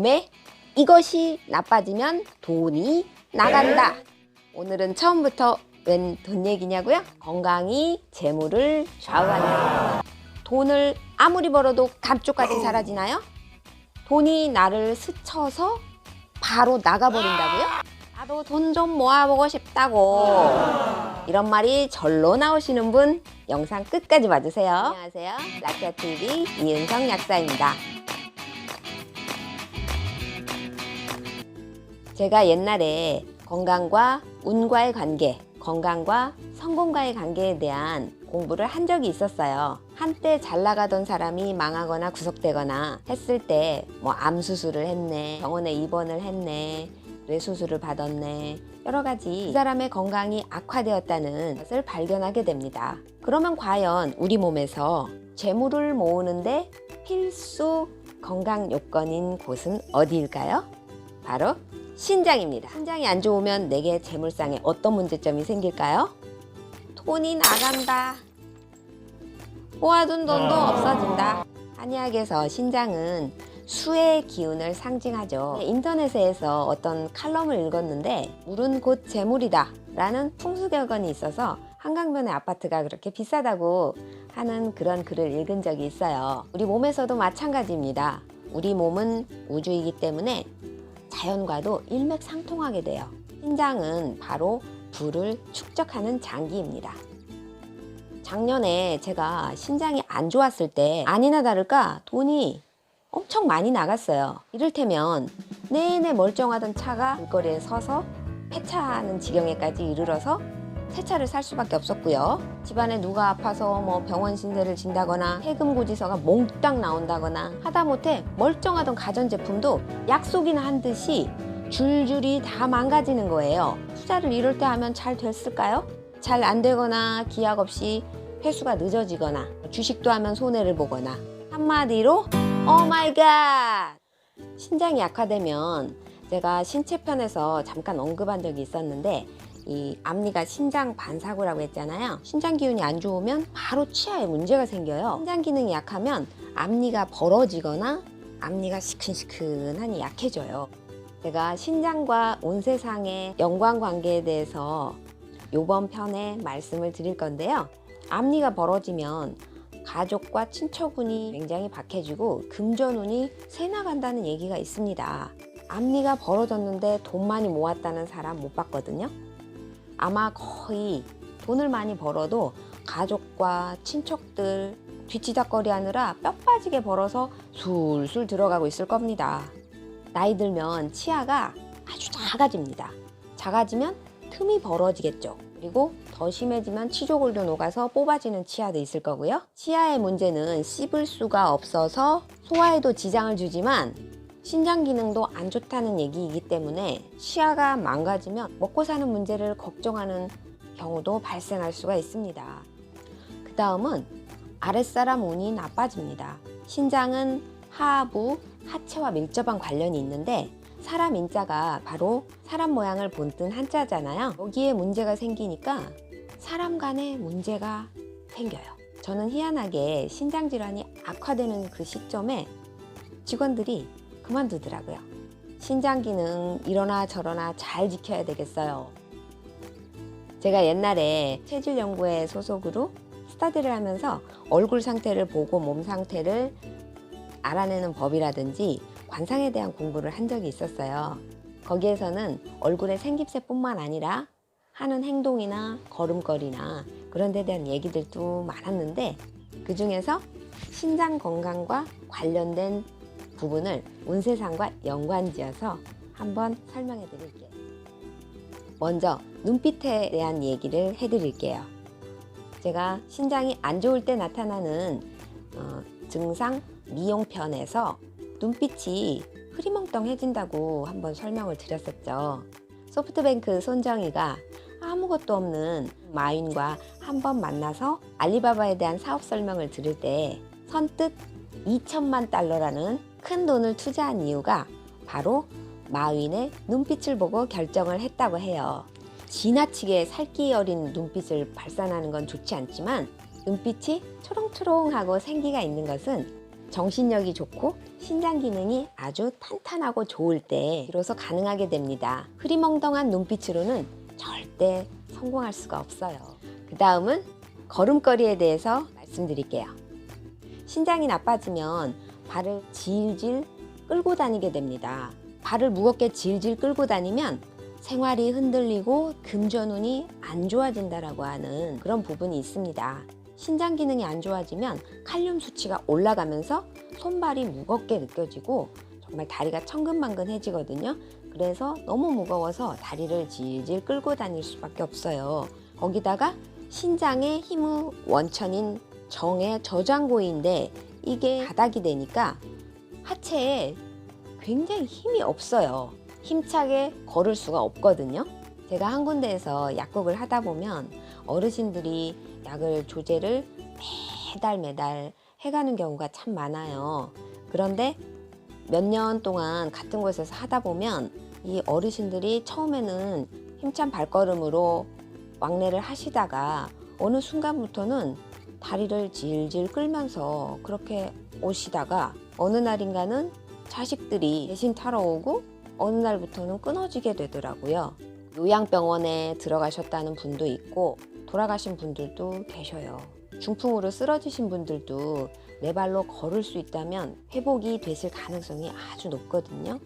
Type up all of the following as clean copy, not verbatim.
몸에 이것이 나빠지면 돈이 나간다. 오늘은 처음부터 웬 돈 얘기냐고요? 건강이 재물을 좌우한다. 돈을 아무리 벌어도 감쪽같이 사라지나요? 돈이 나를 스쳐서 바로 나가버린다고요? 나도 돈 좀 모아보고 싶다고. 이런 말이 절로 나오시는 분 영상 끝까지 봐주세요. 안녕하세요. 라키아TV 이은성 약사입니다. 제가 옛날에 건강과 운과의 관계, 건강과 성공과의 관계에 대한 공부를 한 적이 있었어요. 한때 잘 나가던 사람이 망하거나 구속되거나 했을 때 뭐 암 수술을 했네, 병원에 입원을 했네, 뇌 수술을 받았네, 여러 가지 그 사람의 건강이 악화되었다는 것을 발견하게 됩니다. 그러면 과연 우리 몸에서 재물을 모으는데 필수 건강 요건인 곳은 어디일까요? 바로 신장입니다. 신장이 안 좋으면 내게 재물상에 어떤 문제점이 생길까요? 돈이 나간다. 모아둔 돈도 없어진다. 한의학에서 신장은 수의 기운을 상징하죠. 인터넷에서 어떤 칼럼을 읽었는데 물은 곧 재물이다 라는 풍수격언이 있어서 한강변의 아파트가 그렇게 비싸다고 하는 그런 글을 읽은 적이 있어요. 우리 몸에서도 마찬가지입니다. 우리 몸은 우주이기 때문에 자연과도 일맥상통하게 돼요. 신장은 바로 불을 축적하는 장기입니다. 작년에 제가 신장이 안 좋았을 때 아니나 다를까 돈이 엄청 많이 나갔어요. 이를테면 내내 멀쩡하던 차가 길거리에 서서 폐차하는 지경에까지 이르러서 새 차를 살 수밖에 없었고요. 집안에 누가 아파서 뭐 병원 신세를 진다거나 해금 고지서가 몽땅 나온다거나 하다못해 멀쩡하던 가전제품도 약속이나 한 듯이 줄줄이 다 망가지는 거예요. 투자를 이럴 때 하면 잘 됐을까요? 잘 안 되거나 기약 없이 회수가 늦어지거나 주식도 하면 손해를 보거나 한마디로 오 마이 갓! 신장이 약화되면 제가 신체편에서 잠깐 언급한 적이 있었는데 이 앞니가 신장 반사구라고 했잖아요. 신장 기운이 안 좋으면 바로 치아에 문제가 생겨요. 신장 기능이 약하면 앞니가 벌어지거나 앞니가 시큰시큰하니 약해져요. 제가 신장과 온 세상의 연관관계에 대해서 이번 편에 말씀을 드릴 건데요. 앞니가 벌어지면 가족과 친척운이 굉장히 박해지고 금전운이 새 나간다는 얘기가 있습니다. 앞니가 벌어졌는데 돈 많이 모았다는 사람 못 봤거든요. 아마 거의 돈을 많이 벌어도 가족과 친척들 뒤치다꺼리 하느라 뼈 빠지게 벌어서 술술 들어가고 있을 겁니다. 나이 들면 치아가 아주 작아집니다. 작아지면 틈이 벌어지겠죠. 그리고 더 심해지면 치조골도 녹아서 뽑아지는 치아도 있을 거고요. 치아의 문제는 씹을 수가 없어서 소화에도 지장을 주지만 신장 기능도 안 좋다는 얘기이기 때문에 치아가 망가지면 먹고 사는 문제를 걱정하는 경우도 발생할 수가 있습니다. 그 다음은 아랫사람 운이 나빠집니다. 신장은 하부, 하체와 밀접한 관련이 있는데 사람 인자가 바로 사람 모양을 본뜬 한자잖아요. 여기에 문제가 생기니까 사람 간에 문제가 생겨요. 저는 희한하게 신장 질환이 악화되는 그 시점에 직원들이 그만두더라고요. 신장 기능 이러나 저러나 잘 지켜야 되겠어요. 제가 옛날에 체질연구회 소속으로 스터디를 하면서 얼굴 상태를 보고 몸 상태를 알아내는 법이라든지 관상에 대한 공부를 한 적이 있었어요. 거기에서는 얼굴의 생김새뿐만 아니라 하는 행동이나 걸음걸이나 그런 데 대한 얘기들도 많았는데 그 중에서 신장 건강과 관련된 부분을 운세상과 연관지어서 한번 설명해 드릴게요. 먼저 눈빛에 대한 얘기를 해 드릴게요. 제가 신장이 안 좋을 때 나타나는 증상 미용편에서 눈빛이 흐리멍텅해진다고 한번 설명을 드렸었죠. 소프트뱅크 손정희가 아무것도 없는 마윈과 한번 만나서 알리바바에 대한 사업 설명을 들을 때 선뜻 2천만 달러라는 큰 돈을 투자한 이유가 바로 마윈의 눈빛을 보고 결정을 했다고 해요. 지나치게 살기 어린 눈빛을 발산하는 건 좋지 않지만 눈빛이 초롱초롱하고 생기가 있는 것은 정신력이 좋고 신장 기능이 아주 탄탄하고 좋을 때 비로소 가능하게 됩니다. 흐리멍덩한 눈빛으로는 절대 성공할 수가 없어요. 그 다음은 걸음걸이에 대해서 말씀드릴게요. 신장이 나빠지면 발을 질질 끌고 다니게 됩니다. 발을 무겁게 질질 끌고 다니면 생활이 흔들리고 금전운이 안 좋아진다라고 하는 그런 부분이 있습니다. 신장 기능이 안 좋아지면 칼륨 수치가 올라가면서 손발이 무겁게 느껴지고 정말 다리가 천근만근해지거든요. 그래서 너무 무거워서 다리를 질질 끌고 다닐 수밖에 없어요. 거기다가 신장의 힘의 원천인 정의 저장고인데 이게 바닥이 되니까 하체에 굉장히 힘이 없어요. 힘차게 걸을 수가 없거든요. 제가 한 군데에서 약국을 하다 보면 어르신들이 약을 조제를 매달 해가는 경우가 참 많아요. 그런데 몇 년 동안 같은 곳에서 하다 보면 이 어르신들이 처음에는 힘찬 발걸음으로 왕래를 하시다가 어느 순간부터는 다리를 질질 끌면서 그렇게 오시다가 어느 날인가는 자식들이 대신 타러 오고 어느 날부터는 끊어지게 되더라고요. 요양병원에 들어가셨다는 분도 있고 돌아가신 분들도 계셔요. 중풍으로 쓰러지신 분들도 내 발로 걸을 수 있다면 회복이 되실 가능성이 아주 높거든요.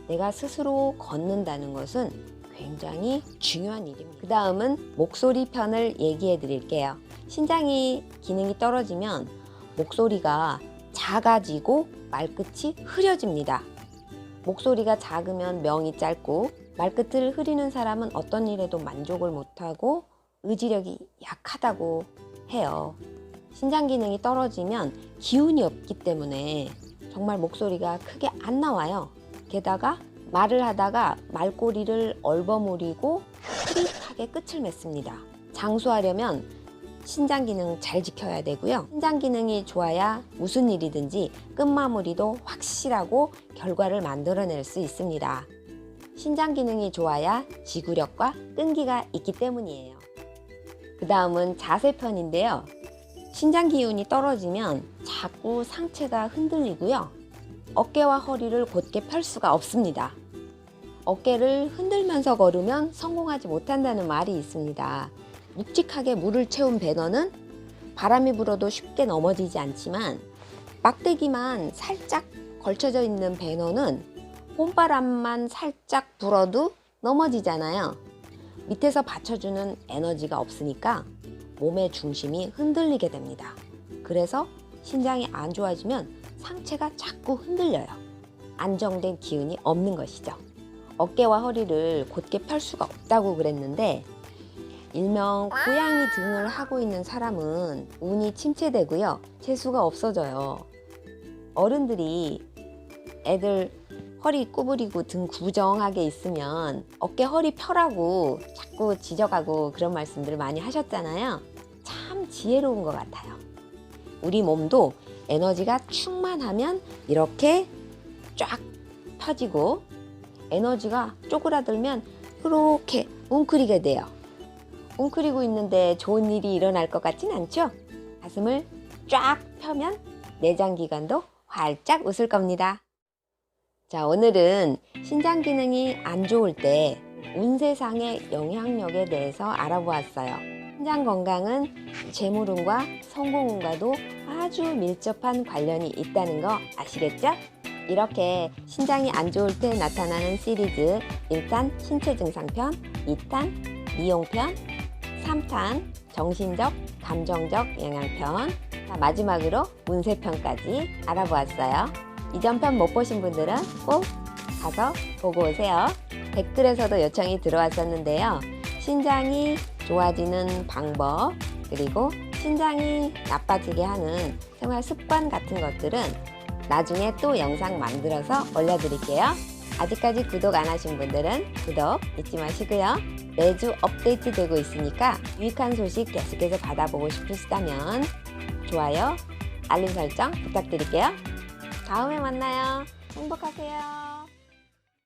내가 스스로 걷는다는 것은 굉장히 중요한 일입니다. 그 다음은 목소리 편을 얘기해 드릴게요. 신장이 기능이 떨어지면 목소리가 작아지고 말끝이 흐려집니다. 목소리가 작으면 명이 짧고 말끝을 흐리는 사람은 어떤 일에도 만족을 못하고 의지력이 약하다고 해요. 신장 기능이 떨어지면 기운이 없기 때문에 정말 목소리가 크게 안 나와요. 게다가 말을 하다가 말꼬리를 얼버무리고 흐릿하게 끝을 맺습니다. 장수하려면 신장 기능 잘 지켜야 되고요. 신장 기능이 좋아야 무슨 일이든지 끝마무리도 확실하고 결과를 만들어낼 수 있습니다. 신장 기능이 좋아야 지구력과 끈기가 있기 때문이에요. 그 다음은 자세 편인데요. 신장 기운이 떨어지면 자꾸 상체가 흔들리고요. 어깨와 허리를 곧게 펼 수가 없습니다. 어깨를 흔들면서 걸으면 성공하지 못한다는 말이 있습니다. 묵직하게 물을 채운 배너는 바람이 불어도 쉽게 넘어지지 않지만 막대기만 살짝 걸쳐져 있는 배너는 봄바람만 살짝 불어도 넘어지잖아요. 밑에서 받쳐주는 에너지가 없으니까 몸의 중심이 흔들리게 됩니다. 그래서 신장이 안 좋아지면 상체가 자꾸 흔들려요. 안정된 기운이 없는 것이죠. 어깨와 허리를 곧게 펼 수가 없다고 그랬는데 일명 고양이 등을 하고 있는 사람은 운이 침체되고요. 재수가 없어져요. 어른들이 애들 허리 구부리고 등 구정하게 있으면 어깨 허리 펴라고 자꾸 지적하고 그런 말씀들을 많이 하셨잖아요. 참 지혜로운 것 같아요. 우리 몸도 에너지가 충만하면 이렇게 쫙 펴지고 에너지가 쪼그라들면 이렇게 웅크리게 돼요. 웅크리고 있는데 좋은 일이 일어날 것 같진 않죠? 가슴을 쫙 펴면 내장기관도 활짝 웃을 겁니다. 자, 오늘은 신장 기능이 안 좋을 때 운세상의 영향력에 대해서 알아보았어요. 신장 건강은 재물운과 성공운과도 아주 밀접한 관련이 있다는 거 아시겠죠? 이렇게 신장이 안 좋을 때 나타나는 시리즈 1탄 신체 증상편, 2탄 미용편, 3탄 정신적, 감정적 영향편, 마지막으로 운세편까지 알아보았어요. 이전 편 못 보신 분들은 꼭 가서 보고 오세요. 댓글에서도 요청이 들어왔었는데요. 신장이 좋아지는 방법, 그리고 신장이 나빠지게 하는 생활 습관 같은 것들은 나중에 또 영상 만들어서 올려드릴게요. 아직까지 구독 안 하신 분들은 구독 잊지 마시고요. 매주 업데이트 되고 있으니까 유익한 소식 계속해서 받아보고 싶으시다면 좋아요, 알림 설정 부탁드릴게요. 다음에 만나요. 행복하세요.